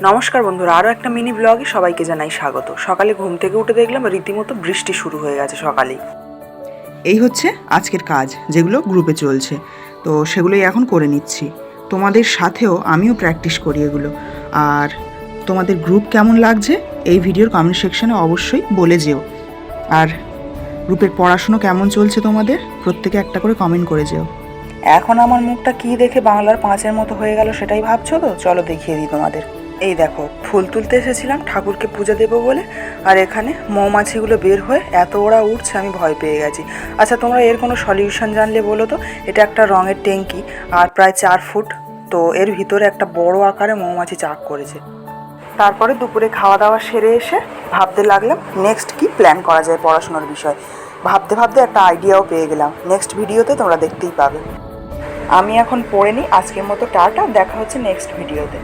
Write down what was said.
নমস্কার বন্ধুরা, আরও একটা মিনি ব্লগে সবাইকে জানাই স্বাগত। সকালে ঘুম থেকে উঠে দেখলাম রীতিমতো বৃষ্টি শুরু হয়ে গেছে সকালেই। এই হচ্ছে আজকের কাজ, যেগুলো গ্রুপে চলছে, তো সেগুলোই এখন করে নিচ্ছি। তোমাদের সাথেও আমিও প্র্যাকটিস করি এগুলো। আর তোমাদের গ্রুপ কেমন লাগছে এই ভিডিওর কমেন্ট সেকশনে অবশ্যই বলে যেও। আর গ্রুপের পড়াশুনো কেমন চলছে তোমাদের, প্রত্যেকে একটা করে কমেন্ট করে যেও। এখন আমার মুখটা কি দেখে বাংলার 5-এর মতো হয়ে গেল সেটাই ভাবছো তো? চলো দেখিয়ে দিই তোমাদের। এই দেখো, ফুল তুলতে এসেছিলাম ঠাকুরকে পূজা দেবো বলে, আর এখানে মৌমাছিগুলো বের হয়ে এত ওরা উঠছে, আমি ভয় পেয়ে গেছি। আচ্ছা, তোমরা এর কোনো সলিউশন জানলে বলো তো। এটা একটা রঙের ট্যাঙ্কি, আর প্রায় 4 ফুট। তো এর ভিতরে একটা বড় আকারে মৌমাছি চাক করেছে। তারপরে দুপুরে খাওয়া দাওয়া সেরে এসে ভাবতে লাগলাম নেক্সট কি প্ল্যান করা যায় পড়াশোনার বিষয়। ভাবতে ভাবতে একটা আইডিয়াও পেয়ে গেলাম, নেক্সট ভিডিওতে তোমরা দেখতেই পাবে। আমি এখন পড়ে নিই। আজকের মতো টাটা, দেখা হচ্ছে নেক্সট ভিডিওতে।